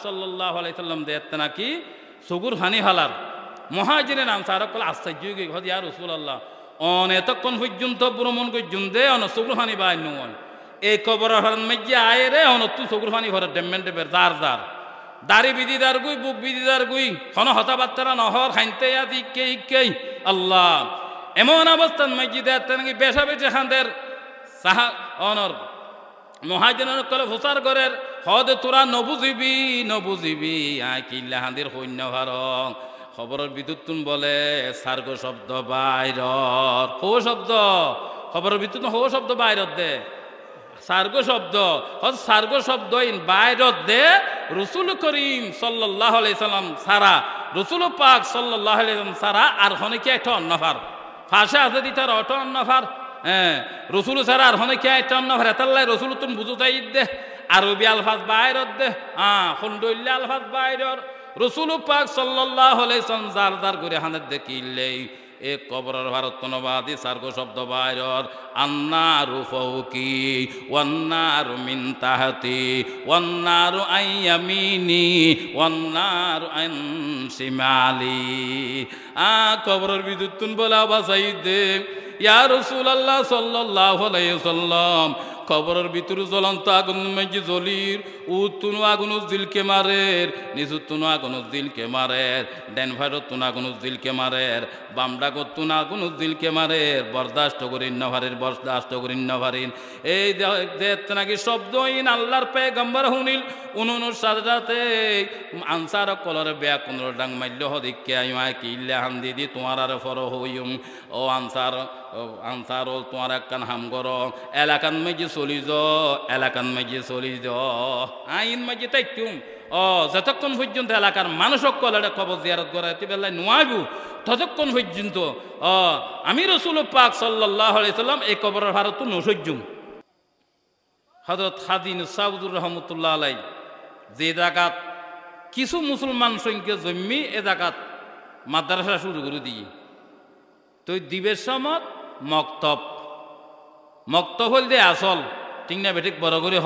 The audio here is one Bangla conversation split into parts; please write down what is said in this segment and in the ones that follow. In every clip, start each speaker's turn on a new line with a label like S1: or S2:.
S1: সাল্লাল্লাহু আলাইহি সাল্লাম দেতে নাকি সগুর হানি হালার মুহাজিরিন আনসার কল আশ্চর্য হয়ে গেল ইয়া রাসূলুল্লাহ অন এতক্ষণ পর্যন্ত ভ্রমণ করছুন দে অন সগুর হানি বাই নয় এই কবর হরন মধ্যে আয় রে অন তু সগুর হানি ঘরে ডেমেন্টে বের দার দার দাড়ি বিদিদার গুই বুক বিদিদার গুই কোন হতাবাত্তারা নহর খাইতে আদি কে আল্লাহ এমন অবস্থান মসজিদে নাকি বেশা বেশি খানদের সাহা অনর মহাজনের কলে ভোসার ঘরের হদে তোরা নবুজিবি আয় কিল্লা হাঁদির সৈন্য ভারং খবরের বিদ্যুৎ তুন বলে সার্গ শব্দ বাইর হো শব্দ খবরের বিদ্যুৎ হো শব্দ বাইরত দে সার্গ শব্দ ইন বাইরত দে রসুল করিম সাল্লাল্লাহু আলাইহি সাল্লাম সারা রসুল পাক সাল্লাল্লাহু আলাইহি সাল্লাম সারা আর হনে কি একটা অন্যফার ফাঁসে আছে দি তার অটো অন্যফার হ্যাঁ রসুল সারা আর হনে কি একটা অন্যফার এতাল্লাই রসুল তুন বুঝুতাই দে আরবি আলফাজ বাইরত দে খন্ডল্য আলফাজ বাইরর রসুল পাক সাল্লাল্লাহু আলাইহি সাল্লাম জার জার করে হানের দেখিলেই এ কবরের ভারতনবাদী সার্গ শব্দ বাইরর আন্নারু ফাওকি ওয়ান্নারু মিন তাহতি ওয়ান্নারু আন ইয়ামিনি ওয়ান্নারু আন শিমালি কবরের বিদ্যুৎ তুন বলা বাসাই দে ইয়া রাসূলুল্লাহ সাল্লাল্লাহু আলাইহি সাল্লাম কবরের ভিতরে জ্বলন্ত আগুন মেজি জ্বলির উতুনু আগুন দিলকে মারের নিচুতুনু আগুন দিলকে মারের ডেন ভাইরত তুন আগুন দিলকে মারের বামডা করতুন আগুন দিলকে মারের বরদাস্ত করিন নভারিন এই দেখতে নাকি শব্দহীন আল্লাহর পেগম্বর হুনিল উনুনুর সাথে আনসার কলরে বেয়া কোন ডাং মাল্য হদিকে আইমায় কিল্লে হান দিদি তোমার আর ফর হইম ও আনসার তোমার একখান হাম কর এলাকান মেজি চলি য আইন মেজি তাইতুম যতক্ষণ পর্যন্ত এলাকার মানুষ কলরে খবর জিয়ারত করে বেলায় নোয়াবু ততক্ষণ পর্যন্ত আমি রাসূল পাক সাল্লাল্লাহু আলাইহি সাল্লাম এই কবরের ভারত নসজ্জুম হযরত খাদিন সাউদুর রহমতুল্লাহ আলাইহি যে জায়গাত কিছু মুসলমান সংখ্যা জন্মি এ জায়গাত মাদ্রাসা শুরু করে দিয়ে তো দিবের সময় মক্তব হল দে আসল ঠিক না বেঠিক বড় করে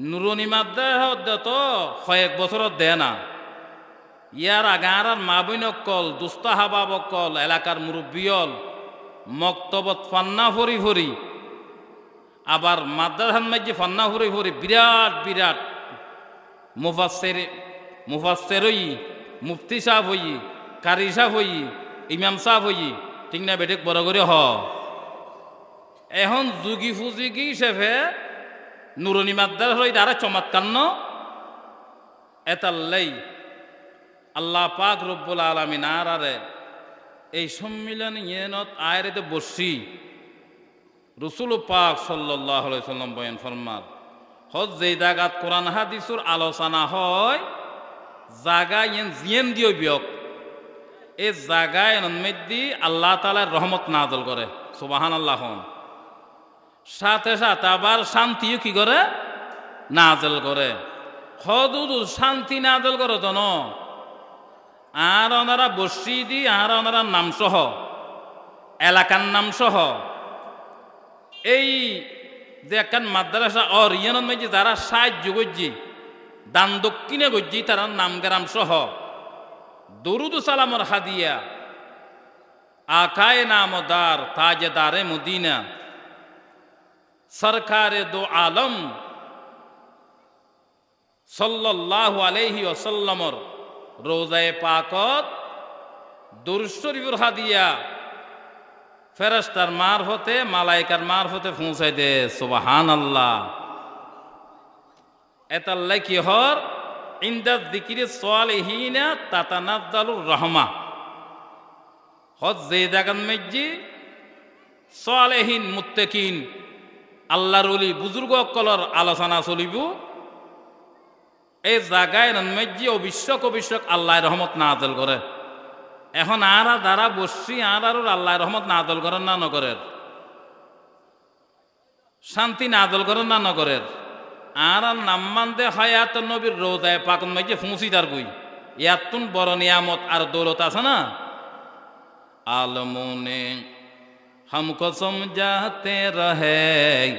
S1: নুরনি মাদ্রাসা তো কয়েক বছরত দে না ইয়ার আগে আর মা বইন অকল দুস্তা হাবাব অকল এলাকার মুরব্বিয়ল মক্তবত ফান্না ফরি আবার মাদ্রাসার মাঝে ফান্না ফরি বিরাট মুফাসসির হই মুফতি সাহেব হই কারি সাহেব হই ইমাম সাহেব হই ঠিক না বেঠিক বড় করে এখন যুগি ফুজিগি হিসেবে নুরনি মাদ্রাসা হই দ্বারা চমৎকার এতাল্লাই আল্লাহ পাক রব্বুল আলামিন আরে এই সম্মিলন ইয়েনত আয়রেতে বসি রসুল পাক সাল্লাল্লাহু আলাইহি সাল্লাম বয়ান ফরমার যে জায়গাত কোরআন হাদিসুর আলোচনা হয় জাগা ইয়েন জিয়েন দিও বিয়ক এই জায়গায় মধ্যে আল্লাহ তাআলার রহমত নাযিল করে সুবহানাল্লাহ সাথে সাথে আবার শান্তিও কি করে নাযিল করে হদুদ শান্তি নাযিল করে তো আর ওনারা বসি দি আর ওনারা নাম সহ এলাকার নাম সহ এই যে একখান মাদ্রাসা ইয়ানোর মধ্যে যারা সাহায্য করছি দান দক্ষিণে করছি তারা নামগ্রাম সহ দরুদ সালামর হাদিয়া আকায়ে নামদার তাজদারে মদিনা সরকারে দো আলম সাল্লাল্লাহু আলাইহি ওয়াসাল্লামর রোজায়ে পাকত দুরূদ শরীফের হাদিয়া ফেরেশতার মারফতে মালাইকার মারফতে পৌঁছাই দে সুবহানাল্লাহ এতাল্লাই কি হর ইনদা যিকরি সালিহিনা তাতানাজ্জালুর রাহমা হজ যে জায়গার মধ্যে সালেহিন মুত্তাকিন আল্লাহর ওলি বুজুর্গ কলর আলোচনা চলিব এই জায়গায় মধ্যে অবিশ্বক আল্লাহর রহমত নাযিল করে এখন আরা দ্বারা বসছি আর আল্লাহর রহমত নাযিল করেন না নগরের শান্তি নাযিল করেন না নগরের আর নাম্মান দে হায়াত নবীর রোজায় পাক মধ্যে পৌঁছিদার গুই ইয়াতুন বড় নিয়ামত আর দৌলত আছে না आलमों ने हमको समझाते रहे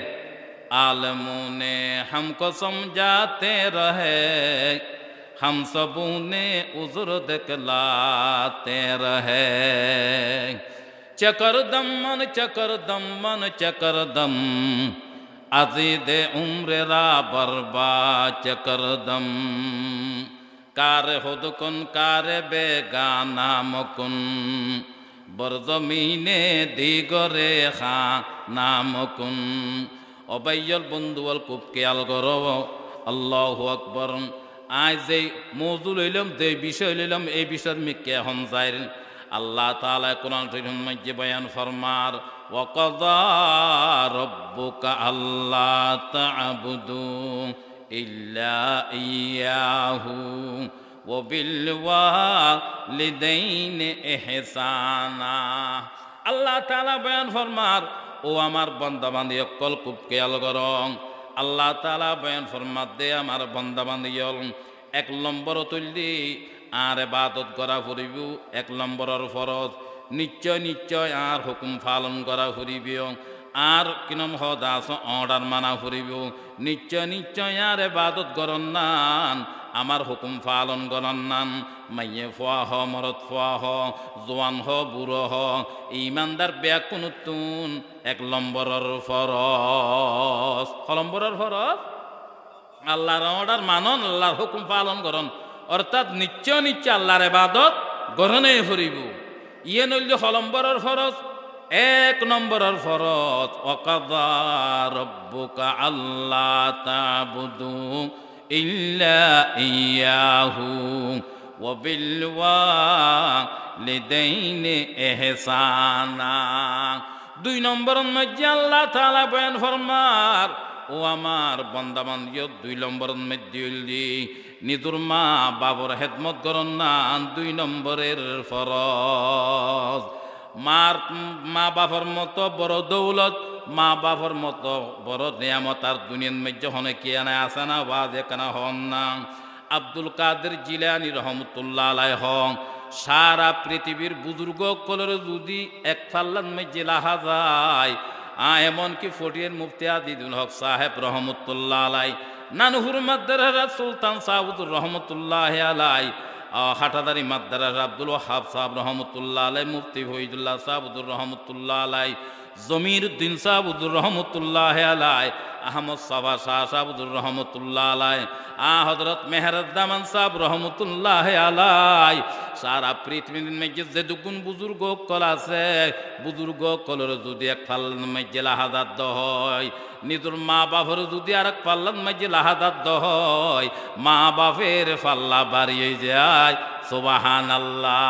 S1: आलमों ने हमको समझाते रहे, हम सबों ने उज़्र दिखलाते रहे। चकरदम मन चकरदम मन चकरदम, अज़ीद उम्र रा बर्बाद चकरदम। कार खुद कुन कार बेगाना मुकुन, बरजमीने दिगरे खा नामुकुन। অবাইয়ল বন্ধুয়াল খুব খেয়াল করো। আল্লাহু আকবার। আজ যে মৌজুদ লইলাম, যে বিষয় লইলাম, এই বিষয় মিকে হন যায়। আল্লাহ তাআলা কোরআন শরীফের মধ্যে বয়ান ফরমার, ওয়া কাযা রাব্বুকা আল্লা তা'বুদু ইল্লা ইয়াহু ওয়া বিল ওয়ালিদাইনি ইহসানা। আল্লাহ তাআলা বয়ান ফরমার, ও আমার বান্দা বান্দি অকল খুব খেয়াল করং। আল্লাহ তাআলা বয়ান ফরমাত দে আমার বান্দা বান্দি এক নম্বর তুললি আর ইবাদত করা ফুরিব, এক নম্বরের ফরজ। নিশ্চয় নিশ্চয় আর হুকুম পালন করা ফুরিব, আর কিনম হদাস অর্ডার মানা ফুরিব। নিশ্চয় নিশ্চয় আর ইবাদত করন নান, আমার হুকুম পালন করন নান। মাইয়ে ফোয়া হ, মরদ ফোয়া হ, জোয়ান হ, বুড়ো হ, ইমানদার ব্যাকুনুতুন এক নম্বরের ফরজ। নম্বরের ফরজ আল্লাহর অর্ডার মানন, আল্লাহর হুকুম পালন করন। অর্থাৎ নিশ্চয় নিশ্চয় আল্লাহর ইবাদত গ্রহণে করিব। ইয়ে নইলে নম্বরের ফরজ। এক নম্বরের ফরজ, ওয়াকাযা রাব্বুকা আল্লা তা'বুদু ইল্লা ইয়াহু ওয়া বিল ওয়ালিদাইনি ইহসানা। দুই নম্বরের মধ্যে আল্লাহ তাআলা বয়ান ফরমার, ও আমার বান্দা বান্দিও দুই নম্বরের মধ্যে হইলি নিজের মা বাবার খেদমত করন না, দুই নম্বরের ফরজ। মা বাবার মতো বড় দৌলত, মা বাবার মতো বড় নিয়ামত আর দুনিয়ার মধ্যে হনে কি আনা আছে না, ওয়াজ এখানে হন না। আব্দুল কাদের জিলানী রহমতুল্লাহ আলাইহি হন, সারা পৃথিবীর বুজুর্গ কলর যদি এক ফাল্লার মধ্যে লাহা যায়, এমনকি ফটিয়ার মুফতি আদিদুল হক সাহেব রহমতুল্লাহ আলাই, নানুহুর মাদ্রাসার সুলতান সাউদুর রহমতুল্লাহ আলাই, হাটাদারি মাদ্রাসার আব্দুল ওয়াহাব সাহেব রহমতুল্লাহ আলাই, মুফতি ফয়জুল্লাহ সাহুদুর রহমতুল্লাহ আলাই, জমির উদ্দিন সাহুদুর রহমতুল্লাহ আলাই, আহমদ সাবা শাহ সাহুদুর রহমতুল্লাহ আলাই, হযরত মেহরুদ্দামান সাহেব রহমতুল্লাহ আলাই। সারা পৃথিবীর মধ্যে যে দুগুণ বুজুর্গ কল আছে, বুজুর্গ কলর যদি এক ফাল্লার মধ্যে লাহাদাত হয়, নিজের মা বাপের যদি আর এক ফাল্লার মধ্যে লাহাদাত হয়, মা বাপের ফাল্লা বাড়িয়ে যায়। সুবহানাল্লাহ।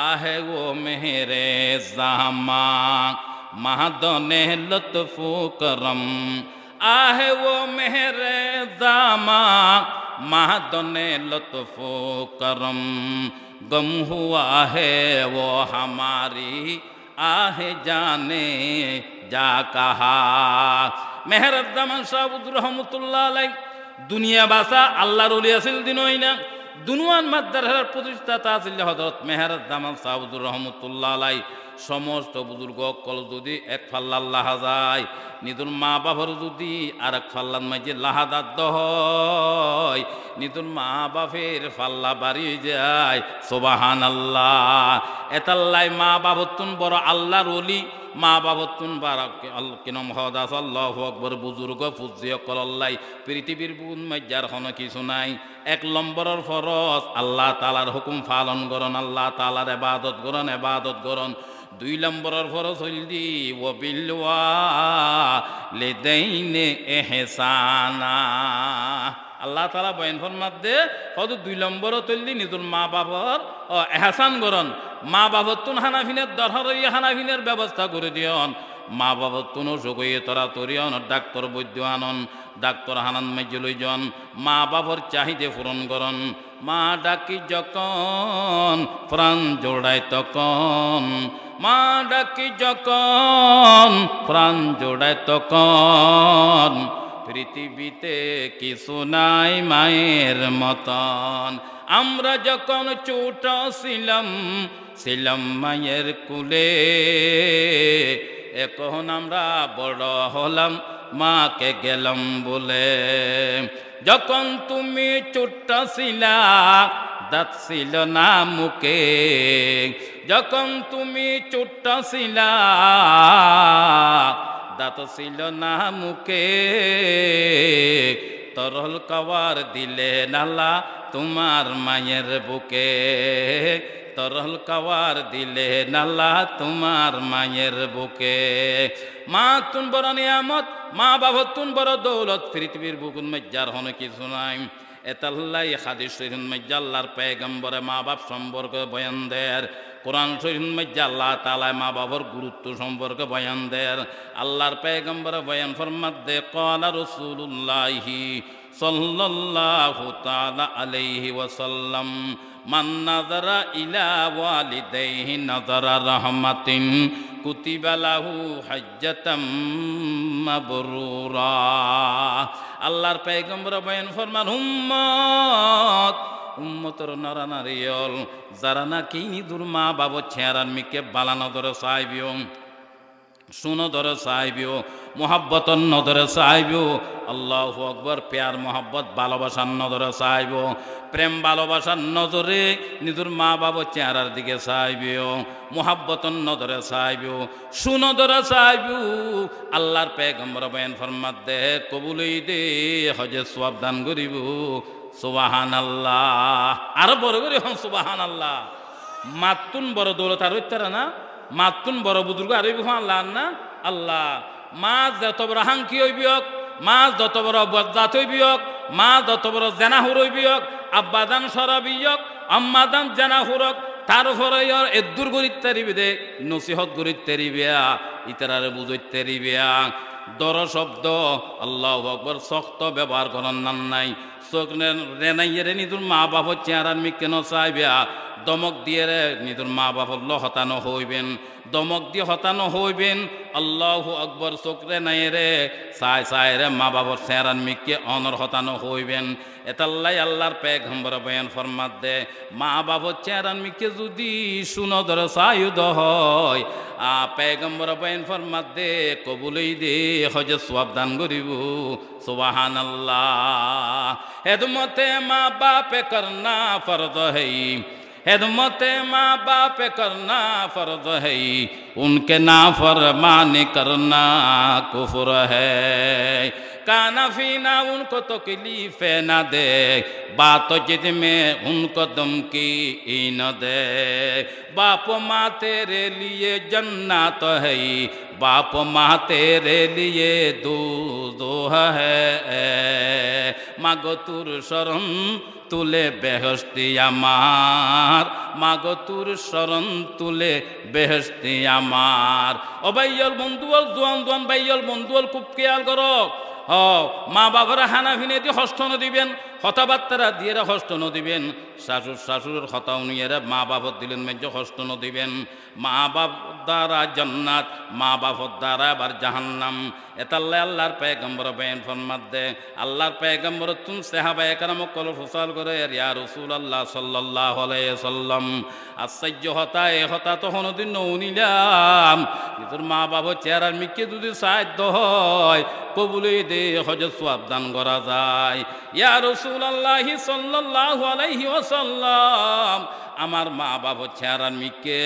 S1: আহে ও মেহরে জামা মাহদনে লুৎফু করম, आहे वो मेहरे जामा महदने लुत्फ़ो करम, गम हुआ है वो हमारी आहे जाने जा कहा। মেহরুদ্দামান সাহুদুর রহমতুল্লাহ আলাই দুনিয়া বাসা আল্লাহর ওলি আছিল দিনই না। দুনুয়ান মাদ্রাসার প্রতিষ্ঠাতা আছিল হযরত মেহরুদ্দামান সাহুদুর রহমতুল্লাহ আলাই। সমস্ত বুজুর্গ কল যদি এক ফাল্লা লাহা যায়, নিজের মা বাবার যদি আর এক ফাল্লার মাঝে লাহাদাত হয়, নিজের মা বাপের ফাল্লা বাড়িয়ে যায়। সুবহানাল্লাহ। এতাল্লাই মা বাবতুন বড় আল্লাহর ওলি, মা বাবতুন বারাক কিনম হদাস আল্লাহু আকবার। বুজুর্গ ফুজিয় কলল্লাই পৃথিবীর বুন মজ্জার হন কিছু নাই। এক নম্বরের ফরজ আল্লাহ তাআলার হুকুম পালন করন, আল্লাহ তাআলার ইবাদত করন, ইবাদত করন। দুই নম্বরের ফরজ হইলি ওয়া বিল ওয়ালিদাইনি ইহসানা। আল্লাহ তাআলা বয়ান ফরমাত দে কত দুই নম্বর তৈলি নিজের মা বাবার এহসান করন। মা বাবার তুন হানাফিনের দরকার হানাফিনের ব্যবস্থা করে দিয়ন। মা বাবার তুন সগইয়ে তরা তরিয়ন, ডাক্তার বৈদ্য আনন, ডাক্তার হানান মাইজে লই যান। মা বাবার চাহিদা পূরণ করন। মা ডাকি যখন প্রাণ জোড়ায় তখন, মা ডাকি যখন প্রাণ জোড়ায় তখন, পৃথিবীতে কিছু নাই মায়ের মতন। আমরা যখন ছোট ছিলাম ছিলাম মায়ের কুলে, এখন আমরা বড় হলাম মাকে গেলাম বলে। যখন তুমি ছোট্ট ছিলা দাঁত ছিল না মুখে, যখন তুমি ছোট্ট ছিলা দাঁত ছিল না মুখে, তরল কাওয়ার দিলে নালা তোমার মায়ের বুকে, তরল কাওয়ার দিলে নালা তোমার মায়ের বুকে। মা তুন বড় নিয়ামত, মা বাবা তুন বড় দৌলত, পৃথিবীর বুকুন মজ্জার হন কিছু নাই। এতাল্লাই হাদিস শরীফ মধ্যে আল্লাহর পয়গম্বরে মা বাপ সম্পর্কে বয়ান দেয়, কোরআন শরীফ মধ্যে আল্লাহ তাআলা মা বাবার গুরুত্ব সম্পর্কে বয়ান দেয়। আল্লাহর পয়গম্বরে বয়ান ফরমাত দে ক্বালা রাসূলুল্লাহি সাল্লাল্লাহু তাআলা আলাইহি ওয়াসাল্লাম মান নাযারা ইলা ওয়ালিদাইহি নাযারা রাহমাতিন কুতিবা লাহু হাজ্জাতাম মাবরুরা। আল্লাহর পয়গম্বর বয়ান ফরমান উম্মত, উম্মতর নরা নারীল যারা নাকি নিদুর মা বাবা চেহারার মিকে বালা নজরে চাইবিও, সুনজরে চাইবিও, মোহাব্বতর নজরে চাইবিও। আল্লাহু আকবার। প্যার মোহাব্বত ভালোবাসার নজরে চাইব, প্রেম ভালোবাসার নজরে নিজের মা বাবা চেহারার দিকে চাইবিও, মোহাব্বতর নজরে চাইবিও, সুনজরে চাইবিও। আল্লাহর পয়গম্বর বয়ান ফরমাত দে কবুলই দে হজে সওয়াব দান করিব। সুবহানাল্লাহ। আরো বড় করে হন সুবহানাল্লাহ। মাতুন বড় দৌলত আর হইতারা না, মাতুন বড় বুজুর্গ আর হইব আল্লাহ না। আল্লাহ মা যত বড় হাঙ্কি হইবিয়ক, মা যত বড় বজ্জাত হইবিয়ক, মা যত বড় জেনাহুর হইবিয়ক, আব্বাদান সরাবিয়ক, আম্মাদান জেনাহুরক, তারপরে এদুর গরিতে রিবে নসিহত গরিতে রিবিয়া, ইতারারে বুঝইতে রিবিয়া। দর শব্দ আল্লাহু আকবার শক্ত ব্যবহার করার নাম নাই। চোখ রেনাইয়ে নিজের মা বাবার চেহারার মিকে নচাইবিয়া, দমক দিয়ে রে নিজের মা বাবার হতানো হইবেন, দমক দিয়ে হতানো হইবেন। আল্লাহু আকবার। চোখ রেনাই রে চাই চাই রে মা বাবার চেহারার মিকে অনর হতানো হইবেন। এতাল্লাই আল্লাহর পয়গম্বর বয়ান ফরমাত দে মা বাবার চেহারার মিকে যদি সুনদর সায়ুদ হয়, পয়গম্বর বয়ান ফরমাত দে কবুলই দে হজে সওয়াব দান করিব। সুবহানাল্লাহ। খেদমতে মা বাপে করনা ফরজ হই, खिदमत माँ बाप करना फर्ज है, उनके नाफरमानी करना कुफ्र है। खाना पीना उनको तकलीफ न दे, बात जिद में उनको धमकी न दे। बाप माँ तेरे लिए जन्नत है, बाप माँ तेरे लिए दोज़ख है। मागो तुर शरण तुले बेहस्ती आमार, मागो तुर शरण तुले बेहस्ती आमार। ओ भाइयल बंधुअल जुआन जुआन भाइयल बंधुअल खूब খেয়াল করো। মা বাবারা হানা ভিনে দিয়ে হস্তন দিবেন, কথাবার্তারা দিয়ে হস্তন দিবেন। শাশুর শাশুড়ের কথা উনিয়েরা মা বাবার দিলেন মেজে হস্তন দিবেন। মা বাপ দ্বারা জান্নাত, মা বাবার দ্বারা আবার জাহান্নাম। এতাল্লাহ আল্লাহর পয়গম্বর বয়ান ফরমাত দে আল্লাহর পয়গম্বর তুম সাহাবায়ে কেরাম কল ফুসাল করে ইয়া রাসূলুল্লাহ সাল্লাল্লাহু আলাইহি সাল্লাম আশ্চর্য হতা এ হতা তখন দিন নউনিলাম নিজের মা বাবার চেহারার মিকে যদি সাধ্য হয় কবুলে দে হজ সওয়াব দান করা যায়। ইয়া রাসূলুল্লাহ সাল্লাল্লাহু আলাইহি ওয়াসাল্লাম আমার মা বাবার চেহারার মিকে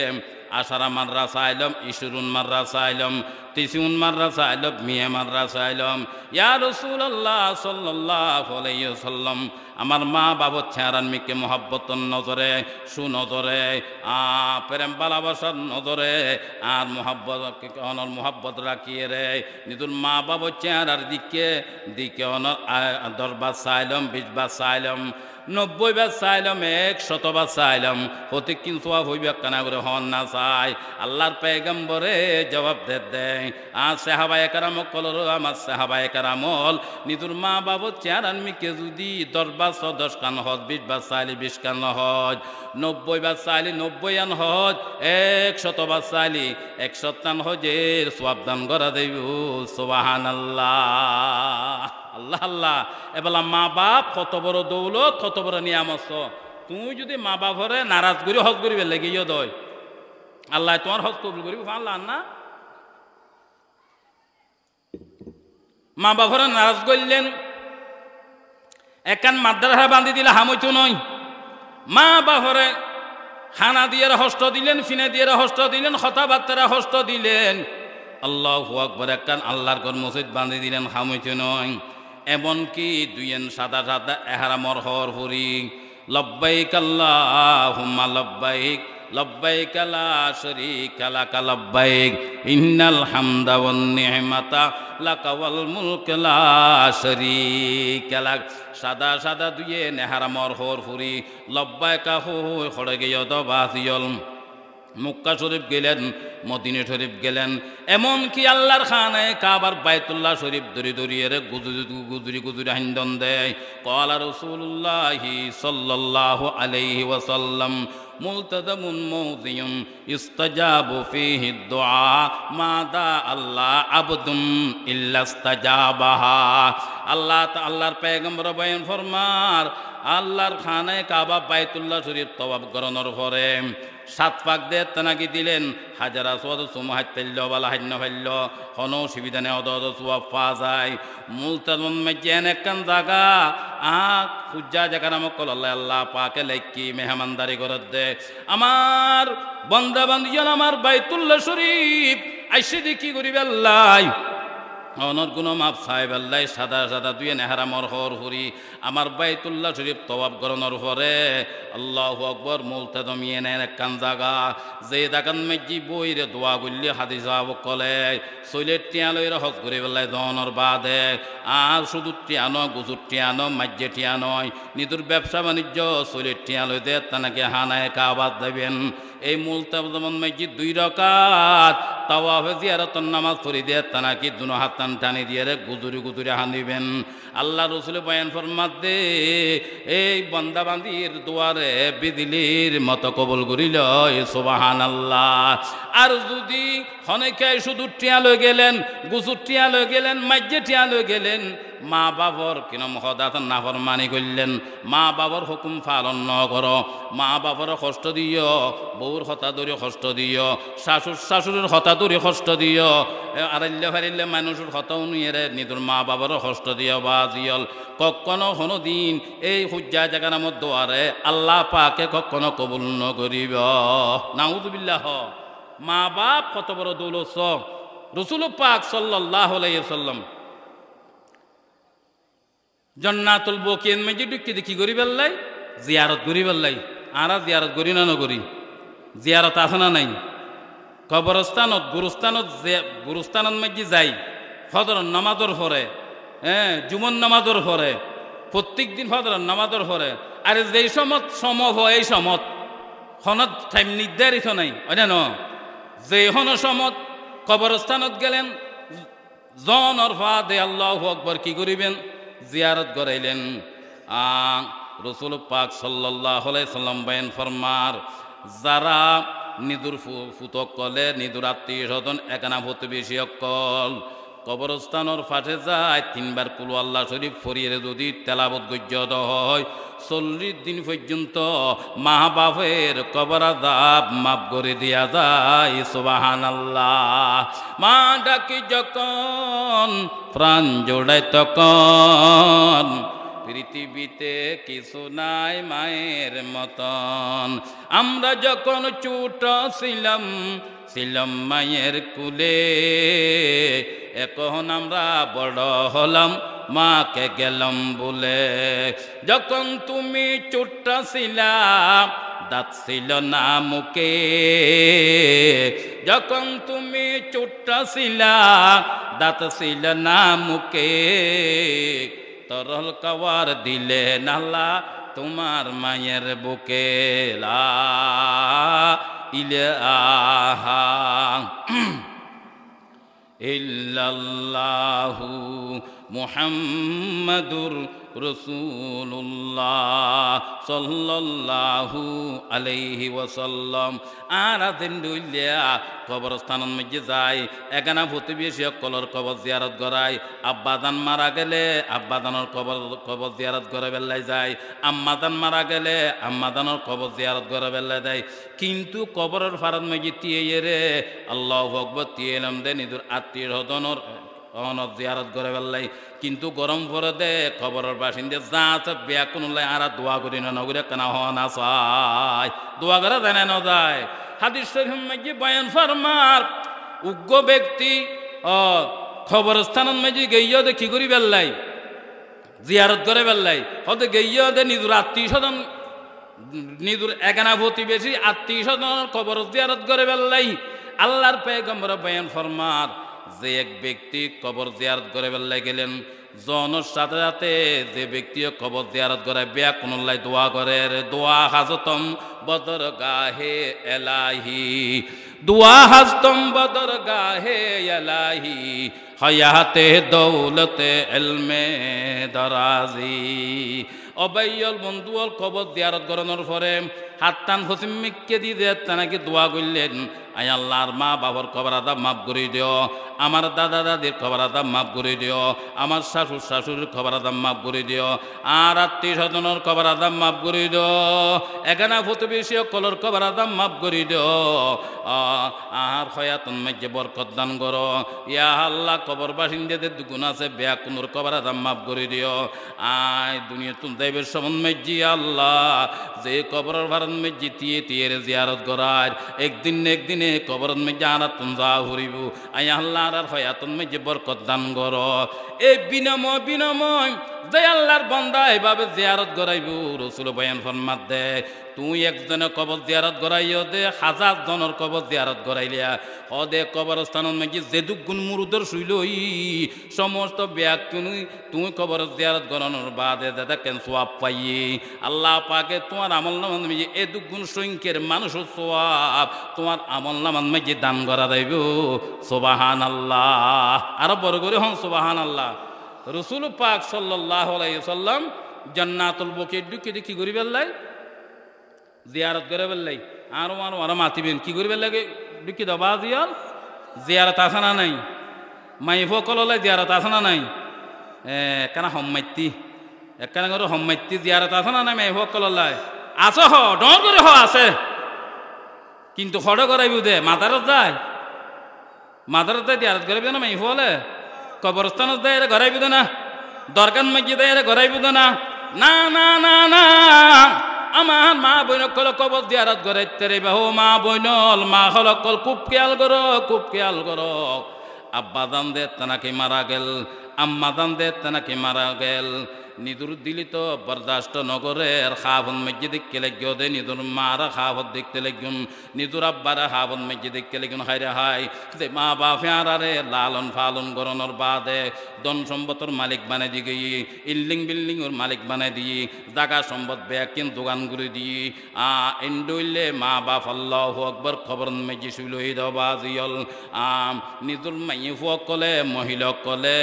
S1: আশারা মাররা চাইলাম, ইশরুন মাররা চাইলাম, 30 মাররা চাইলাম, মিয়া মাররা চাইলাম। ইয়া রাসূলুল্লাহ সাল্লাল্লাহু আলাইহি ওয়াসাল্লাম আমার মা বাবার চেহারার মিকে মোহাব্বতর নজরে সুনজরে প্রেম ভালোবাসার নজরে আর মোহাব্বত রাখিয়ে রে নিজের মা বাবার চেহারার দিকে দিকে অনর 10 বার চাইলাম, 20 বার চাইলাম, 90 বার চাইলাম, 100 বার চাইলাম, হতে কিন্তু হইবে কানা করে হন না চাই। আল্লাহর পয়গম্বরে জবাব দেয় আর সাহাবায়ে কেরাম কলর আমার সাহাবায়ে কেরামল নিজের মা বাবার চেহারার মিকে যদি 10 বার 10 কান হজ, 20 বার চাইলে 20 কান হজ, 90 বার চাইলে 90 আন হজ, 100 বার চাইলে 100 টান হজের সওয়াব দান করা দেব। সুবহানাল্লাহ। আল্লাহ আল্লাহ। এবেলা মা বাপ কত বড় দৌলত, কত বড় নিয়ামত। তুই যদি মা বাপরে নারাজ করি হজ করিবে লেগেও দয়, আল্লাহ তোমার হজ কবুল করিব। আল্লাহ না মা বাবারা নারাজ করলেন, একান মাদ্রাসা বান্ধি দিলে হামইতো নয়। মা বাবারে খানা দিয়ে হস্ত দিলেন, ফিনে দিয়ে হস্ত দিলেন, কথাবার্তারা হস্ত দিলেন। আল্লাহু আকবার, একান আল্লাহর ঘর মসজিদ বান্ধি দিলেন, হামইতো নয়। এমনকি দুইয়েন সাদা সাদা এহারামর হর হরি লব্বাইক আল্লাহুম্মা লব্বাইক লব্বাইক লা শারীকা লাকা লব্বাইক ইন্নাল হামদা ওয়ান নি'মাতা লাকা ওয়াল মুলক লা শারীকা লাক। সাদা সাদা দুইয়ে নেহারামর হর হরি লব্বাইকা হই খড়ে গিয়ে দবাসিয়ল। মক্কা শরীফ গেলেন, মদিনা শরীফ গেলেন, এমনকি আল্লাহর খানায় কাবার বাইতুল্লাহ শরীফ দরি দরিয়ে গুজরি গুজরি হাইন্দন দেয়। ক্বালা রাসূলুল্লাহি সাল্লাল্লাহু আলাইহি ওয়াসাল্লাম মুলতাযামুন মাওযিয়ুন ইস্তাজাবু ফীহি দুআ মা দা আল্লাহ আবদুম ইল্লা ইস্তাজাবাহা। আল্লাহর পয়গম্বর বয়ান ফরমার, আল্লাহর খানায় কাবা বাইতুল্লাহ শরীফ তওয়াব করানোর পরে 7 পাক দিয়ে তানাকি দিলেন, হাজারা সোয়াদ সুমা হাইতেল্য বালা হাইন্য ফাইল্য হন সুবিধা নেওয়া দদ সোয়াব পাওয়া যায়। মুলতাজাম মেজেন একখান জায়গা পূজা জায়গা নামক কল আল্লাহ আল্লাহ পাকে লাইকি মেহমানদারি করত দে। আমার বন্দা বান্দিজন আমার বাইতুল্লাহ শরীফ আইসে দেখি করিবে আল্লাহ অনর গুণ মাপ সাহেব আল্লাহ সাদা সাদা দুয়ে নেহারামর হর হরি আমার বাইতুল্লাহ শরীফ তওয়াব করানোর পরে আল্লাহু আকবার মুলতাজাম ইয়েনের একখান জায়গা যে দাকান মেজি বইরে দোয়া করলি হাদিস কলে শৈলের টিয়ালইর হজ করে বেলায় দনের বাদে আর শুধু টিয়ানো গুজুর টিয়ানো মাজ্যে টিয়ানয় নিজের ব্যবসা বাণিজ্য শৈলের টিয়ালই দে তানাকে হানায় কাবাদ দেবেন। এই মুলতাজাম মসজিদ 2 রাকাত তাওয়াফে জিয়ারতর নামাজ পড়ি দিয়ে তানাকি দুনো হাত টানি দিয়ে গুজুরি গুজুরি হানিবেন। আল্লাহ রসুল বয়ান ফরমাত দে এই বান্দা বান্দির দুয়ারে বিজলির মতো কবুল করিল সুবহানাল্লাহ। আর যদি অনেকে শুধু টিয়া লই গেলেন, গুজুর টিয়া লই গেলেন, মাজ্জে টিয়া লই গেলেন, মা বাবর কিন মহদাত নাফরমানি করলেন, মা বাবর হুকুম পালন ন কর, মা বাবর কষ্ট দিও, বউর হতা ধরে কষ্ট দিও, শাশুড়ের হতা ধরে কষ্ট দিও, আড়াইলে ফারিলে মানুষের হতাও নিয়ে নিজের মা বাবার কষ্ট দিও বাজিয়ল। কখনো কোনো দিন এই হুজ্জা জায়গার মধ্যে দোয়ারে আল্লাহ পাকে কখনো কবুল ন করিব নাউযুবিল্লাহ। মা বাপ কত বড় দৌলত। রাসূল পাক সাল্লাল্লাহু আলাইহি ওয়াসাল্লাম জান্নাতুল বকির মধ্যে ঢুকে দেখি করি বেল্লাই জিয়ারত করি বেল্লাই। আর জিয়ারত করি না নগরি জিয়ারত আছে না নাই? কবরস্থানত গুরুস্থানত মধ্যে যাই ফজর নামাজের পরে, জুমন নামাজের পরে, প্রত্যেক দিন ফজর নামাজের পরে। আর যেই সমত হয় এই সমত হনত টাইম নির্ধারিত নাই, হয় না? যে হন সমত কবরস্থানত গেলেন জনর ফাদে আল্লাহু আকবার কি করিবেন জিয়ারত করাইলেন। রাসূল পাক সাল্লাল্লাহু আলাইহি সাল্লাম বয়ান ফরমার, যারা নিদুর ফুতক কলে নিদুর আত্মীয় স্বজন একানা প্রতিবেশী অকল কবরস্থানের ফাটে যায় 3 বার কুল আল্লাহ শরীফ ফরিয়ে যদি তেলাবত গজ্জত হয় 40 দিন পর্যন্ত মা বাপের কবর আযাব মাফ করে দেয়া যায় সুবহানাল্লাহ। মা ডাকি যখন প্রাণ জোড়ায় তখন পৃথিবীতে কিছু নাই মায়ের মতন। আমরা যখন ছোট ছিলাম মায়ের কুলে, এখন আমরা বড় হলাম মাকে গেলাম বলে। যখন তুমি ছোট ছিলা দাঁত ছিল না মুখে, যখন তুমি ছোট ছিলা দাঁত ছিল না মুখে, তরল কাওয়ার দিলে নালা তোমার মায়ের বুকে লা ইলাহা ইল্লাল্লাহু মুহাম্মাদুর রাসূলুল্লাহ সাল্লাল্লাহু আলাইহি ওয়াসাল্লাম। আর আদিন দুইলিয়া কবরস্থানের মধ্যে যায় এখানে প্রতিবেশী কলর কবর জিয়ারত করায়। আব্বাদান মারা গেলে আব্বাদানের কবর জিয়ারত করে বেলায় যায়, আম্মাদান মারা গেলে আম্মাদানের কবর জিয়ারত করে বেলায় দেয়। কিন্তু কবরের ফারাত মধ্যে টিয়ে রে আল্লাহু আকবার টিয়ে এলাম দে নিজের আত্মীয় স্বজনের অনত জিয়ারত করে বেললাই কিন্তু গরম করে দে খবরের বাসিন্দে যা আছে বেয়া কোনলাই আর দোয়া করি না নগরে কেনা হওয়া না চাই দোয়া করে জানে না যায় হাদিস শরীফ মাঝে বয়ান ফরমার উগ্র ব্যক্তি খবরস্থানত মাঝে গইয়া দে কি করি বেললাই জিয়ারত করে বেললাই হতে গইয়া দে নিজের আত্মীয় স্বজন নিজের একানা প্রতিবেশী আত্মীয় স্বজনের খবর জিয়ারত করে বেললাই আল্লাহর পয়গম্বর বয়ান ফরমার যে এক ব্যক্তি কবর জিয়ারত করে বেললাই গেলেন জনের সাথে সাথে যে ব্যক্তি কবর জিয়ারত করে বেয়া কোনলাই দোয়া করে দোয়া হাজতম বদর গাহে এলাহি দোয়া হাজতম বদর গাহে এলাহি হয়াতে দৌলতে এলমে দরাজি অবাইল বন্ধুল কবর জিয়ারত করানোর পরে হাত টান ফসিম মিককে দিয়ে নাকি দোয়া করলেন আয় আল্লাহর মা বাবার খবর আদাব মাফ করে দিও আমার দাদা দাদির খবর আদাব মাফ করে দিও আমার শাশুর শাশুড়ির খবর আদাব মাফ করে দিও আর আত্মীয় স্বজনের খবর আদাব মাফ করে দিও এখানে প্রতিবেশী কলর খবর আদাব মাফ করে দিও আর হয়াতন মাঝে বরকত দান করো ইয়া আল্লাহ কবর বাসিন্দাদের দুগুণ আছে বেয়া কোনোর খবর আদাব মাফ করে দিও আয় দুনিয়া তুম দেবের সমন মেজি আল্লাহ যে কবরের ভারত মেজি তিয়ে তিয়ের জিয়ারত করার একদিনে কবরত মেজি আনা তুম যা হরিব আয় আল্লাহ আর হয়াতন মেজি বরকত দান করো এই বিনময় যে আল্লাহর বান্দা এভাবে জিয়ারত করাইব রসুল বয়ান ফরমাত দে তুই একজনে কবর জিয়ারত করাইও দে হাজার জনের কবর জিয়ারত করাইলিয়া দে কবরস্থানত মাঝে যে দুগুণ মুরুদর শুইলই সমস্ত ব্যাগ তুই কবর জিয়ারত করানোর বাদে দাদা কেন সোয়াব পাইয়ে আল্লাহ পাকে তোমার আমল নামান মাঝে এ দুগুণ সংখ্যের মানুষের সোয়াব তোমার আমল নামান মাঝে দান করা দেব সুবহান আল্লাহ আরো বড় করে হন সুবহান আল্লাহ রসুল পাক সাল্লাল্লাহু আলাইহি সাল্লাম জান্নাতুল বকির ঢুকে কি করি বেল্লাই জিয়ারত করে বেল্লাই আরো মাতিবেন কি করি বেল্লাই ঢুকি দবা জিয়াল জিয়ারত আছে না নাই মাই ফকললাই জিয়ারত আছে না নাই কেন সম্মাইতি একখানে করে সম্মাইতি জিয়ারত আছে না নাই মাই ফকললাই আছে হ ডর করে হ আছে কিন্তু হড় করাইব দে মাদারত যায় জিয়ারত করাইব না মাই ফলে কবরস্থানত দেয় ঘরাইব না দরকার মাঝে দেয় ঘরাইব না না না না না আমার মা বইন কল কবর জিয়ারত ঘরাইতে রে বাহু মা বইনল মা হল কল খুব খেয়াল করো আব্বা দান দে তেনাকে মারা গেল আম্মা দান দে তেনাকে মারা গেল নিদুর দিলি তো বরদাস্ত নগরের খাবন মসজিদ দেখতে লাগিও দে নিদুর মারা খাবত দেখতে লাগিম নিদুর আব্বারা খাবন মসজিদ দেখতে লাগিন হাইরে হাই যে মা বাপে আরে লালন ফালন গরনের বাদে ধন সম্পদর মালিক বানাই দি গই বিল্ডিং ওর মালিক বানাই দিয়ে জাগা সম্পদ ব্যাকিন দোকান করে দিয়ে এন্ডইলে মা বাপ আল্লাহু আকবার খবর মসজিদ শুইলই দবাজিয়ল নিদুর মাইয়ে ফুয়ক কলে মহিলা কলে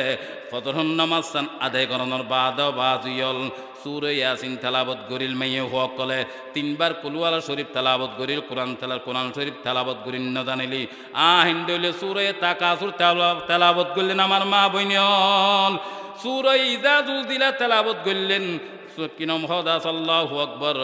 S1: ফজরন নামাজ আদায় করানোর বাদ বাজিয়ল সূরা ইয়াসিন তেলাওয়াত করিল মাইয়ে হক কলে তিনবার কুলওয়ালা শরীফ তেলাওয়াত করিল কোরআন শরীফ তেলাওয়াত করিল না জানিলি হিন্দুলে সূরা তাকাসুর তেলাওয়াত করলেন আমার মা বইনল সূরা ইজা জুলজিলা তেলাওয়াত করলেন কিনম হদা আল্লাহু আকবার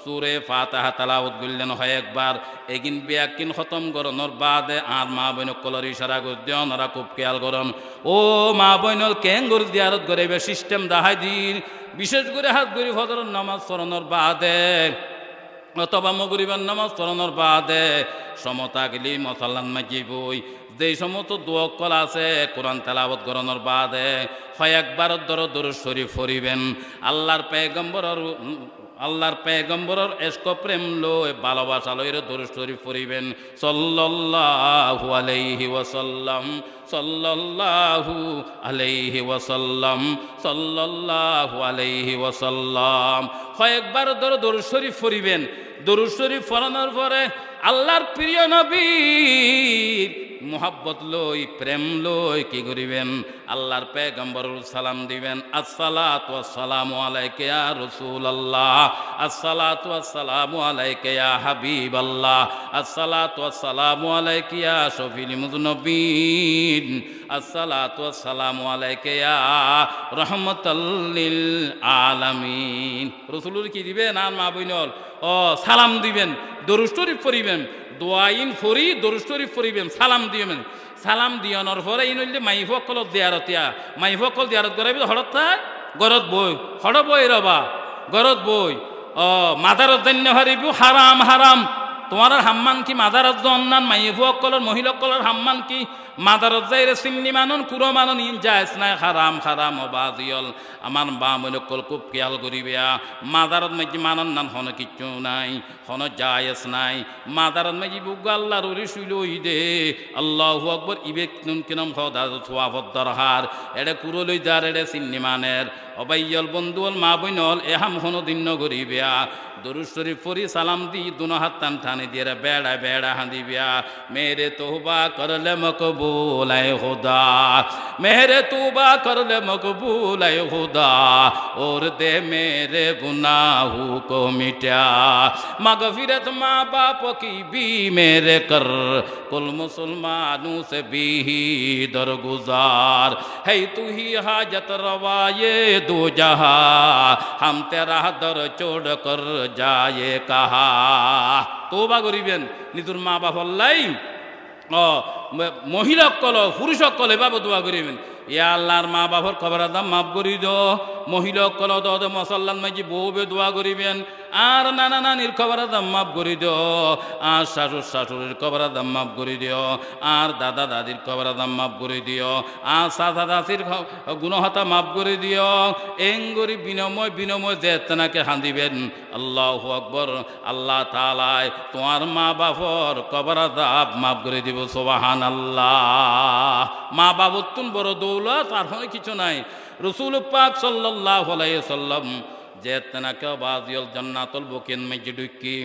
S1: সূরা ফাতিহা তেলাওয়াত করলেন হয় একবার এগিন বেয়াকিন খতম করনোর বাদে আর মা বইন কলর ইশারা করে দিও ওরা খুব খেয়াল করন ও মা বইনল কেঙ্গুর জিয়ারত করাইবে সিস্টেম দাহাই দিন বিশেষ করে হাত গরি ফজরের নামাজ পড়ানোর বাদে অথবা মগরিবের নামাজ পড়ানোর বাদে সমতা গেলি মসাল্লান মাঝি বই যেই সমস্ত দোয়াক্কল আছে কোরআন তেলাওয়াত করানোর বাদে হয় একবার দরুদ শরীফ পড়িবেন আল্লাহর পেগম্বরের এশক প্রেম লই ভালোবাসা লই দরুদ শরীফ পড়িবেন সাল্লাল্লাহু আলাইহি ওয়াসাল্লাম সাল্লাল্লাহু আলাইহি ওয়াসাল্লাম সাল্লাল্লাহু আলাইহি ওয়াসাল্লাম কয়েকবার দরুদ শরীফ পড়িবেন দরুদ শরীফ পড়ানোর পরে আল্লাহর প্রিয় নবীর মোহাব্বত লই প্রেম লই কি করিবেন আল্লাহর পেগম্বর সালাম দিবেন আসসালাতু ওয়াসসালামু আলাইকা ইয়া রাসূলুল্লাহ আসসালাতু ওয়াসসালামু আলাইকা ইয়া হাবিবাল্লাহ আসসালাতু ওয়াসসালামু আলাইকা ইয়া শফিল মুযনবিন আসসালাতু ওয়াসসালামু আলাইকা ইয়া রাহমাতাল লিল আলামিন রাসূলুর কি দিবেন আর মা বইনল সালাম দিবেন দরুদ শরীফ পড়িবেন দোয়াইন ফরি দরুদ শরীফ পড়িবেন সালাম দিবেন সালাম দিয়নর পরে ইন হইলে মাইফকল জিয়ারতিয়া মাইফকল জিয়ারত করাবি হঠাৎ থাক গরত বই হড় বই রবা গরত বই মাদারত জান্য হারিবি হারাম হারাম তোমার হাম্মান কি মাদারত অন্যান মাইফকলর মহিলকলর হাম্মান কি মাদারত যাইরে চিন্নি মানুন কুড়ো মানুন ইন যাইস নাই হারাম হারাম বাজিয়ল আমার বা মহিলকল খুব খেয়াল করিবিয়া মাদারত মাঝি মানন নান হন কিচ্ছু নাই হন যায়স নাই মাদারত মাঝি বুক আল্লাহর উরি শুইল দে আল্লাহু আকবার ইবেক নুন কিনম খদা সোয়াফত দরহার এডে কুড়ো লই যার এডে চিন্নি মানের অবাইয়ল বন্ধুল মা বইনল এহাম হন দিন করিবিয়া দরুদ শরীফ পড়ি সালাম দি দুনো হাত টান টানি দিয়ে বেড়া বেড়া হাঁদিবিয়া মেরে তোবা করলে মকবুল আয় খুদা মেরে তোবা করলে মকবুল আয় খুদা और दे मेरे गुनाहों को मिटा मगफिरत माँ बाप की भी मेरे कर कुल मुसलमानों से भी दरगुजार है तू ही हाजत रवाए दो जहां हम तेरा दर छोड़ कर जाए कहा तोबा करिबेन निजुर মা বাপ হল্লাই মহিলা কল পুরুষ কল এভাবে দোয়া করিবেন ইয়া আল্লাহর মা বাপর খবর দাম মাফ করি দো মহিলা কল দে মসল্লান মাঝি বউবে দোয়া করিবেন আর নানা নানির খবর দাম মাফ করি দিও আর শাশুর শাশুড়ির খবর দাম মাফ করি দিও আর দাদা দাদির খবর দাম মাফ করে দিও আর চাচা চাচির গুণহতা মাফ করে দিও এঙ্গরি বিনময় বিনময় যে তেনাকে হাঁদিবেন আল্লাহু আকবার আল্লাহ তাআলা তোমার মা বাপর খবর দাম মাফ করে দিব সুবহানাল্লাহ মা বাবুর তুন বড় দৌলত আর কিছু নাই রাসূল পাক সাল্লাল্লাহু আলাইহি সাল্লাম যে তেনাকে বাজিয়ল জান্নাতুল বুকিন মসজিদ ঢুকি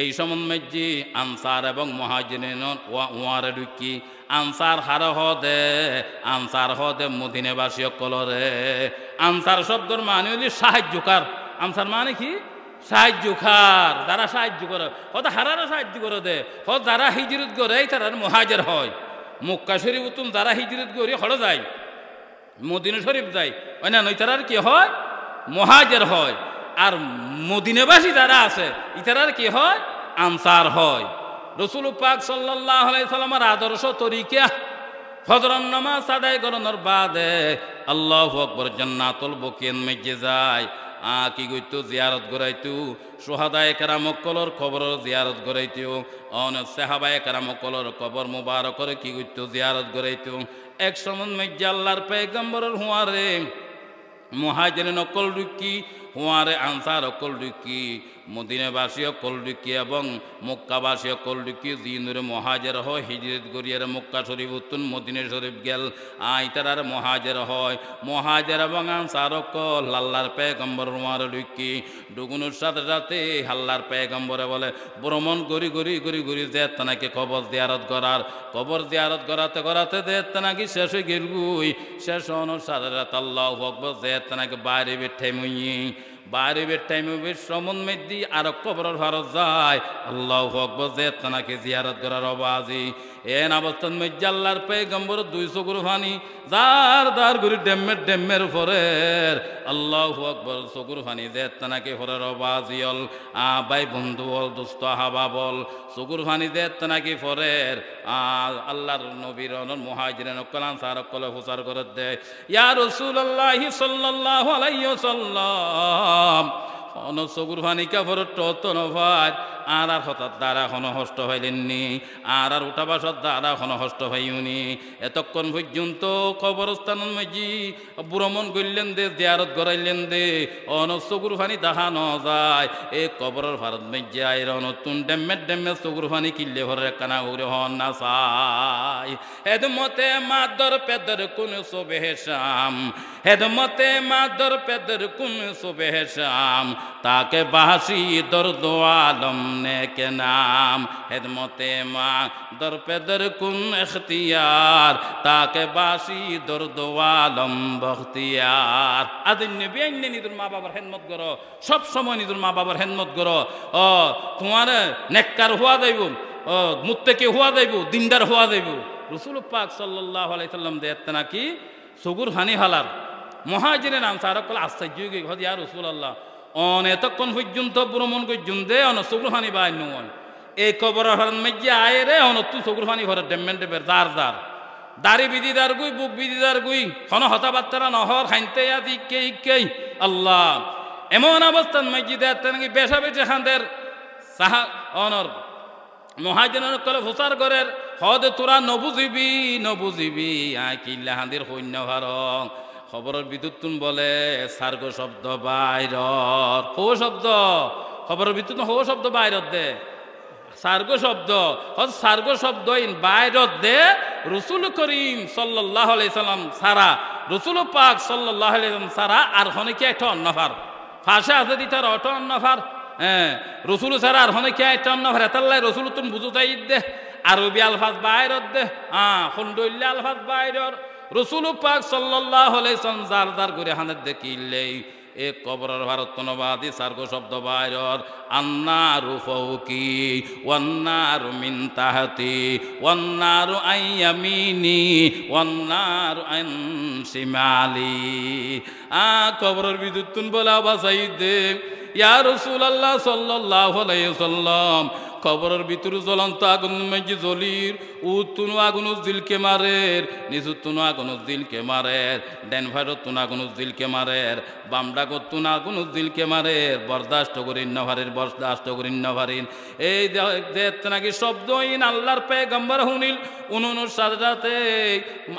S1: এই সমন মসজি আনসার এবং মুহাজিরিন ওয়ারে ঢুকি আনসার হার হদে মদিনাবাসী কলরে আনসার শব্দর মানে হলি সাহায্যকার আনসার মানে কি সাহায্যকার যারা সাহায্য করে হয়তো হারারা সাহায্য করে দে হয়তো যারা হিজরত করে তারা মুহাজির হয় মক্কা শরীফ উতুম যারা হিজরত করে হড় যায় মদিনা শরীফ যায় ওই না নই তারার কি হয় মুহাজির হয় আর মদিনাবাসী যারা আছে ইতারার কি হয় আনসার হয় রাসূল পাক সাল্লাল্লাহু আলাইহি সাল্লামের আদর্শ তরিকা ফজরের নামাজ আদায় করানোর বাদে আল্লাহু আকবার জান্নাতুল বুকিন মসজিদে যায় কি কইতো জিয়ারত করাইতো সুহাদায়ে কেরাম কলর কবর জিয়ারত করাইতো অন সাহাবায়ে কেরাম কলর কবর মুবারকর কি কইতো জিয়ারত করাইতো এক সময় মসজিদ আল্লাহর পয়গম্বরের হুয়ারে মুহাজিরিন অকল ঢুকি হুয়ারে আনসার অকল ঢুকি মদিনাবাসী অকল ঢুকি এবং মক্কাবাসী অকল ঢুকি জিনুরে মুহাজির হয় হিজরত করিয়ার মক্কা শরীফ উত্তুন মদিনা শরীফ গেল আইতার মুহাজির হয় মুহাজির এবং আনসার অকল আল্লাহর পয়গম্বর হুয়ারে ঢুকি ডুগুনোর সাথে সাথে আল্লাহর পয়গম্বরে বলে ভ্রমণ করি করি করি করি যে তানাকে কবর জিয়ারত করাতে করাতে যে তানাকে শেষ হয়ে গেল শেষ হওয়ার সাথে সাথে আল্লাহু আকবার যে তানাকে বাইরে বেঠাই মুই বাইরে বেঠাই মুই শ্রমণ মেদি আর কবরের ভারত যায় আল্লাহু আকবার যে তানাকে জিয়ারত করার অবাজি এন অবস্থান মধ্যে আল্লাহর পয়গম্বর 200 গুরু ফানি যার দার গুরি ডেম্মের ফরের আল্লাহু আকবার চকুর ফানি যে তানাকে ফরের অবাজিয়ল ভাই বন্ধু বল দোস্ত হাবা বল চকুর ফানি যে তানাকে ফরের আল্লাহর নবীর মুহাজিরিন কলান সার কলে প্রচার করে দে ইয়া রাসূলুল্লাহ সাল্লাল্লাহু আলাইহি ওয়াসাল্লাম অন চকুর ফানি কাফর টতন ভাই আর হঠাৎ দ্বারা এখনো হষ্ট হইলেননি আর উঠা বাসর দ্বারা এখনো হষ্ট হইউনি এতক্ষণ পর্যন্ত কবরস্থান মাঝি ভ্রমণ করলেন দে জিয়ারত করাইলেন দে অন চকুর ফানি দেখা ন যায় এই কবরের ভারত মাঝি আইর নতুন ডেম্মে চকুর ফানি কিনলে ভরে কানা উড়ে হন না চাই হেদমতে মাদর পেদর কোন শোভে শাম হেদমতে মাদর পেদর কোন শোভে শাম তাকে বাসি দর্দ আলম के नाम खिदमते माँ दर पे दर कुन इख्तियार ताके बासी दर्द आलम बख्तियार आदिन नबी आइने निदुर माँ बाবার খেদমত করো সব সময় নিদুর মা বাবার খেদমত করো তোমার নেককার হওয়া যাইব মুত্তাকি হওয়া যাইব দিনদার হওয়া যাইব রাসূল পাক সাল্লাল্লাহু আলাইহি সাল্লাম দেতে নাকি সুগুর হানি হালার মুহাজিরিন আনসার কল আশ্চর্য হয়ে গেল ইয়া রাসূলুল্লাহ এতক্ষণ পর্যন্ত ভ্রমণ করছুন দে অন চকুরহানি বাই নয় এই কবর হরণ মেজে আয় রে অন তু চকুরহানি ঘরের ডেমের দার দার দাড়ি বিদিদার গুই বুক বিদিদার গুই হন হতাবার্তারা নহর হাইনতে আদি ইকেই আল্লাহ এমন অবস্থান মসজিদে নাকি বেশা বেশি খানদের সাহা অনর মহাজনের কলে ভোসার ঘরের হদে তোরা নবুজিবি আয় কিল্লা হান্দির সৈন্য ভারং খবরের বিদ্যুৎ বলে সার্গ শব্দ বাইরর হো শব্দ খবরের বিদ্যুৎ হো শব্দ বাইরত দে সার্গ শব্দ সার্গ শব্দ ইন বাইরত দে রসুল করিম সাল্লাল্লাহু আলাইহি সাল্লাম সারা রসুল পাক সাল্লাল্লাহু আলাইহি সাল্লাম সারা আর হনেকে একটা অন্যফার ফাঁসা আছে দিতার অটো অন্যফার হ্যাঁ রসুল সারা আর হনেকে একটা অন্যফার এতাল্লাই রসুল তুমি বুঝুতাই দে আরবি আলফাজ বাইরত দে খন্ডল্লা আলফাজ বাইরর রসুল পাক সাল্লাল্লাহু আলাইহি সাল্লাম জার জার করে হানের দেখিলেই এ কবরের ভারত নবাদি সার্গ শব্দ বাইরর আন্নারু ফাওকি ওয়ান্নারু মিন তাহতি ওয়ান্নারু আইয়ামিনি ওয়ান্নারু আন শিমালি কবরের বিদ্যুৎ বলা বাসাই দে ইয়া রাসূলুল্লাহ সাল্লাল্লাহু আলাইহি ওয়াসাল্লাম কবরের ভিতরে জ্বলন্ত আগুন মেজি জ্বলির উতুনু আগুন দিলকে মারের নিচুতুনু আগুন দিলকে মারের ডেন ভাইরত তুন আগুন দিলকে মারের বামডা করতুন আগুন দিলকে মারের বরদাস্ত করিন নভারের বরদাস্ত করিন নভারিন এই দেখতে নাকি শব্দহীন আল্লাহর পেগম্বর হুনিল উনুনুর সাথে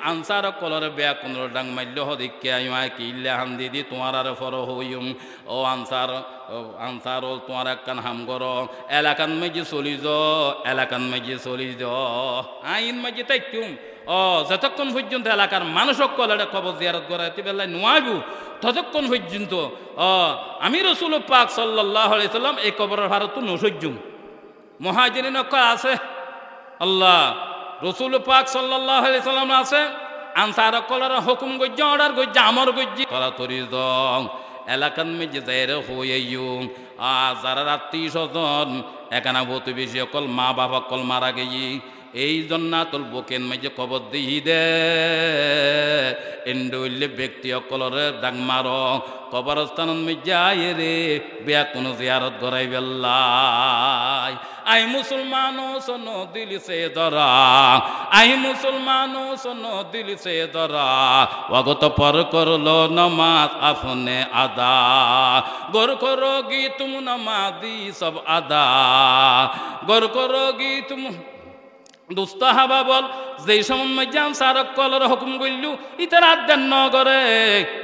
S1: আনসার কলরে বেয়া কোন ডাং মাল্য হদিকে আইমায় কিল্লা হান দিদি তোমার আর ফর হইম ও আনসার তোমার একখান হাম করো এলাকান মেজি চলি আইন মাঝে তাইকুম যতক্ষণ পর্যন্ত এলাকার মানুষ কলের খবর জিয়ারত করাইতে বেলায় নোয়াবু ততক্ষণ পর্যন্ত আমি রসুল পাক সাল্লাল্লাহু আলাইহি সাল্লাম এই কবরের ভারত নসজ্জুম মুহাজিরিন আছে আল্লাহ রসুল পাক সাল্লাল্লাহু আলাইহি সাল্লাম আছে আনসার কলের হুকুম গজ্জ অর্ডার গজ্জ আমর গজ্জি তরাতরি দং এলাকান মেজে যাইরে হইয়াইম যারা আত্মীয় স্বজন একানা বহুত বেশি অকল মা বাবা কল মারা গেই এই জন্নাতুল বুকেন মেজে কবর দিই দে এন্ডুইলে ব্যক্তি অকলরে ডাং মার কবরস্থান মেজায় রে বেয়া কোনো জিয়ারত গড়াই বেল্লাই আই মুসলমানো শোনো দিল সে ধরা আই মুসলমানো শোনো দিল সে ধরা অগত পর করলো নমাজ আপনে আদা গোর করোগি তুম নমাজি সব আদা গোর করোগি তুম দুস্তা হাবা বল যেই সময় মজ্জাম সারক কলর হুকুম করলু ইতার আদান নগরে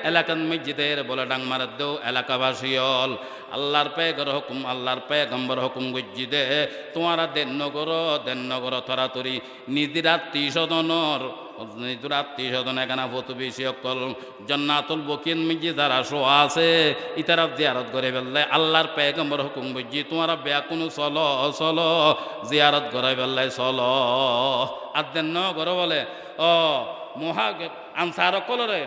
S1: এলাকান মসজিদের বলে ডাং মারার দেও এলাকাবাসীল আল্লাহর পেগর হুকুম আল্লাহর পেগম্বর হুকুম গজ্জি দে তোমারা দেন নগর তরাতরি নিজের আত্মীয় স্বজনর নিজের আত্মীয় স্বজন এখানে বহুত বেশি অকল জন্নাতুল বকিন মিজি যারা শো আছে ইতারা জিয়ারত করে ফেললে আল্লাহর পেগম্বর হুকুম গজ্জি তোমারা বেয়া কোনো চলো জিয়ারত করে ফেললে চলো আর দেন নগর বলে মহা আনসার কলরে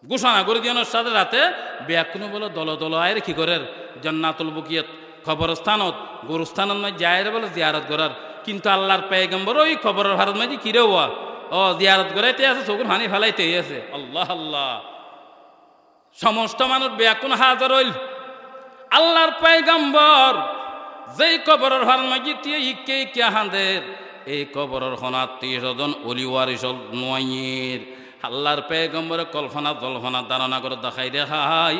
S1: ঘোষণা করে দিয়ানোর সাথে রাতে ব্যাকুনো বলে দল আয়ের কি করে জন্নাতুল বুকিয়ত খবরস্থানত গুরুস্থানত নয় যায় বলে জিয়ারত করার কিন্তু আল্লাহর পেগম্বর ওই খবরের ভারত মাঝে কিরে হওয়া জিয়ারত করাইতে আছে চকুর হানি ফেলাইতে আছে আল্লাহ আল্লাহ সমস্ত মানুষ ব্যাকুন হাজার হইল আল্লাহর পেগম্বর যেই কবরের ভারত মাঝে টিয়ে ইকে হাঁদের এই কবরের হনাত্মীয় স্বজন অলিওয়ারিস নয়ের আল্লাহর পেগম্বরে কল্পনা জল্পনা ধারণা করে দেখাই দেখাই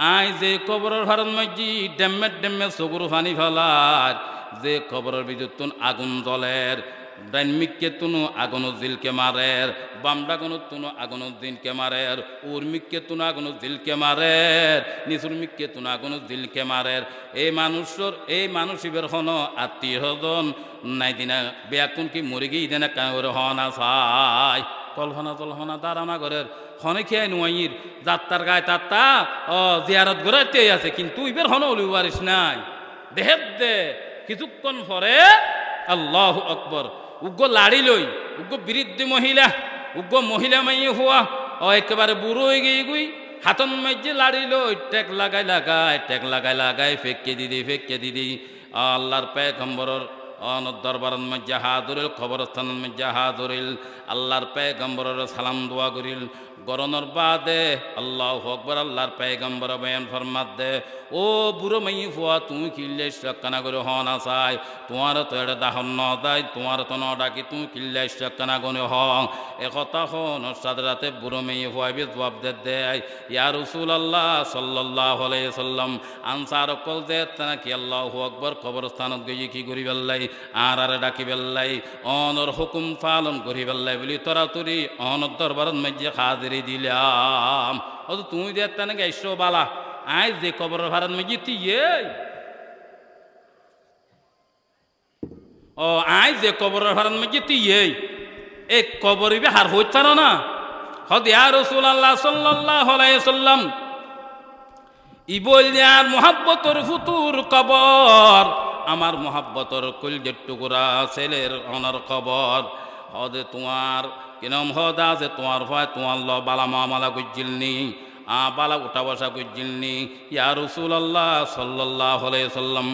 S1: আই যে কবরের ভারত মাঝি ডেম্মে চকুর ফানি ফেলার যে কবরের বিদ্যুৎ আগুন জ্বলের ডাইনমিককে তুনু আগুন জিলকে মারের বামডাগুনো তুনু আগুন জিলকে মারের উর্মিককে তুনু আগুন জিলকে মারের নিচুরমিককে তুনু আগুন জিলকে মারের এই মানুষের হন আত্মীয় স্বজন নাই দিনা বেয়াকুন কি মরে গিয়ে দিনা কাউরে হনা চাই কল্পনা ধারণা করের হনে খেয়ে নুয়াইর যাত্রার গায়ে তাত্তা জিয়ারত গড়াইতে আছে কিন্তু ইবের হন অলিবারিস নাই দেহেব দে কিছুক্ষণ পরে আল্লাহু আকবার উগ্র লাড়ি লই উগ্র বৃদ্ধ মহিলা মাইয়ে হওয়া একেবারে বুড়ো হয়ে গিয়ে গুই হাতন মাইজে লাড়ি লই টেক লাগাই ফেঁকে দিদি আল্লাহর পেগম্বরের দরবারের মধ্যে হাজরিল খবরস্থানের মধ্যে হাজরিল আল্লাহর পেগম্বরের সালাম দোয়া করিল গরনের বাদে আল্লাহ আকবার আল্লাহর পেগম্বর বয়ান ফরমাত দে ও বুড়ো মাই ফুয়া তুমি কিল্লে কানা করে হন আসাই তোমার তো এটা দাহন ন দায় তোমার তো ন ডাকি তুমি কিল্লে কানা গনে হং একথা হন সাদ রাতে বুড়ো মাই ফুয়াবি জবাব দেয় ইয়া রাসূলুল্লাহ সাল্লাল্লাহু আলাইহি সাল্লাম আনসার কল দে নাকি আল্লাহু আকবার কবরস্থানত গিয়ে কি করি বেল্লাই আর ডাকি বেল্লাই অনর হুকুম পালন করি বেল্লাই বলি তোরা তুরি অনর দরবারত মধ্যে হাজিরি দিলাম ও তুমি দে নাকি আইসো বালা আজ যে কবরের ভারত মধ্যে তুই ও আজ যে কবরের ভারত মধ্যে তুই এই কবরিবে হার হইতে না হদ ইয়া রাসূলুল্লাহ সাল্লাল্লাহু আলাইহি সাল্লাম ই বলয়ার মোহাব্বতর ফুতুর কবর আমার মোহাব্বতর কলজের টুকরা ছেলের অনার কবর হদে তোমার কিনম হদ আছে তোমার ভয় তোমার ল বালা মামালা গুজিলনি বালা উঠা বসা গুজিলনি ইয়া রাসূলুল্লাহ সাল্লাল্লাহু আলাইহি সাল্লাম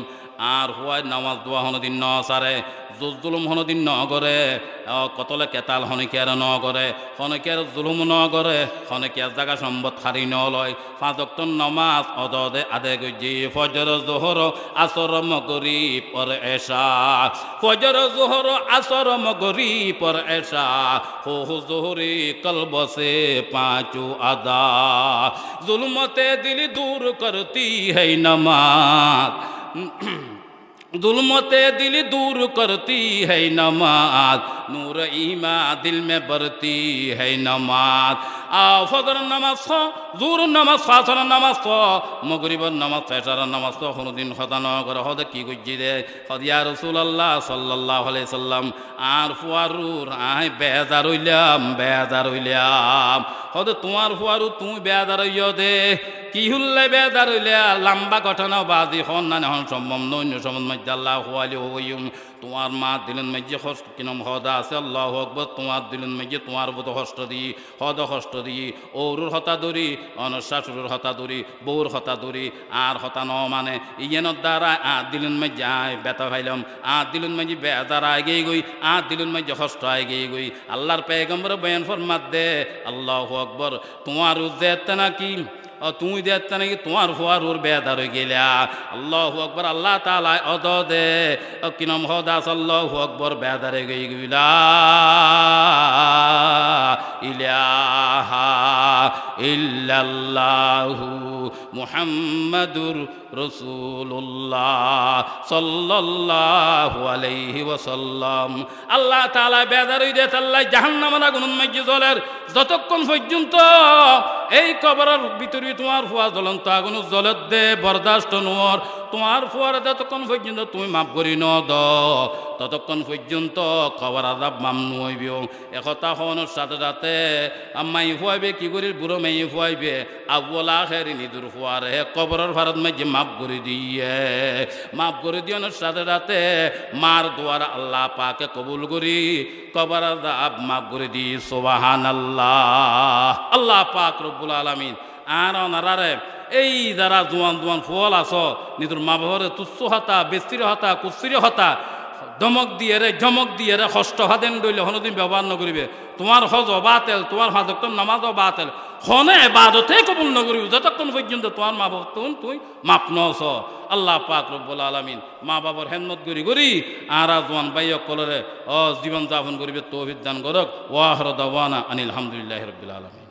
S1: আর হুয়াই নামাজ দোয়া হনদিন ন সারে জুলুম হনদিন ন করে কতলে কেতাল হনিকের ন করে হনিকের জুলুম ন করে হনিকের জায়গা সম্পদ খারি ন লয় 5 ওয়াক্ত নামাজ অদদে আদে গজি ফজর যোহর আসর মগরিব পর এশা ফজর যোহর আসর মগরিব পর এশা হো যোহরি কলব সে পাঁচু আদা जुल्मते दिल दूर करती है नमाज जुल्मते दिल दूर करती है नमाज नूर ईमा दिल में बरती है नमाज फजर नमाज जूर नमाज फासर नमाज मगरिब नमाज फैसर नमाज दिन खदा न कर हद की गुजी दे हद या रासूलुल्लाह सल्लल्लाहु अलैहि वसल्लम আর ফুয়ারুর আয় বেজার হইলাম হদ তোমার ফুয়ারু তুমি বেজার হইয় দে কি হুল্লে বেজার হইলে লম্বা ঘটনা বাজি হন না হন সম্ভব নৈন্য সম্বন্ধ মধ্যে আল্লাহ হুয়ালি হইম তোমার মা দিলেন মধ্যে কষ্ট কিনম হদা আছে আল্লাহু আকবার তোমার দিলেন মধ্যে তোমার বুধ কষ্ট দি হদ কষ্ট দি ওরুর হতা দরি অনশাশুর হতা দরি বউর হতা দরি আর হতা ন মানে ইয়েনের দ্বারা দিলেন মধ্যে আয় বেতা ভাইলাম দিলেন মধ্যে বেজার আগে গই দিলুন মধ্যে কষ্ট আয় গই আল্লাহর পেগম্বর বয়ান ফরমাত দে আল্লাহু আকবার তোমার উজ্জত নাকি তুমি দেখতে নাকি তোমার ফুয়ারুর বেদার হয়ে গেলা আল্লাহু আকবার আল্লাহ তাআলা অদ দে কিনম হদাস আল্লাহু আকবার বেদার হয়ে গইলা ইলাহা ইল্লাল্লাহু মুহাম্মাদুর রাসূলুল্লাহ সাল্লাল্লাহু আলাইহি ওয়াসাল্লাম আল্লাহ তাআলা বেদার হয়ে দেত আল্লাহ জাহান্নামের আগুনের মধ্যে জ্বলের যতক্ষণ পর্যন্ত এই কবরের ভিতরে তোমার ফুয়া জ্বলন্ত আগুন জ্বলত দে বরদাস্ত নোর তোমার ফুয়ার যতক্ষণ পর্যন্ত তুমি মাফ করি ন দ ততক্ষণ পর্যন্ত কবর আযাব মামনু হইব একথা হওয়ানোর সাথে সাথে মাই ফুয়াইবে কি করি বুড়ো মাই ফুয়াইবে আউয়াল আখির নিদুর ফুয়ার হে কবরের ভারত মাঝে মাফ করে দিওনোর সাথে সাথে মার দোয়ার আল্লাহ পাকে কবুল করি কবর আযাব মাফ করে দি সুবহানাল্লাহ আল্লাহ পাক রব্বুল আলামিন আর অনারারে এই যারা জোয়ান ফল আস নিজের মা বাবারে তুচ্ছ হতা বেস্তির হতা কুস্তির হতা ধমক দিয়ে রে কষ্ট হাতেন দইলে হনদিন ব্যবহার নকরিবে তোমার হজ বাতেল তোমার হাজক নামাজ বাতেল হনে বাদতে কবুল নকরিবে যতক্ষণ পর্যন্ত তোমার মা বাবা তুই মাপ নস আল্লাহ পাক রব্বুল আলামিন মা বাবার হেদমত করি আর জোয়ান বাইক কলরে জীবন যাপন করিবে তৌফিক দান করক ওয়া আখিরু দাওয়ানা আনিল হামদুলিল্লাহি রাব্বিল আলামিন।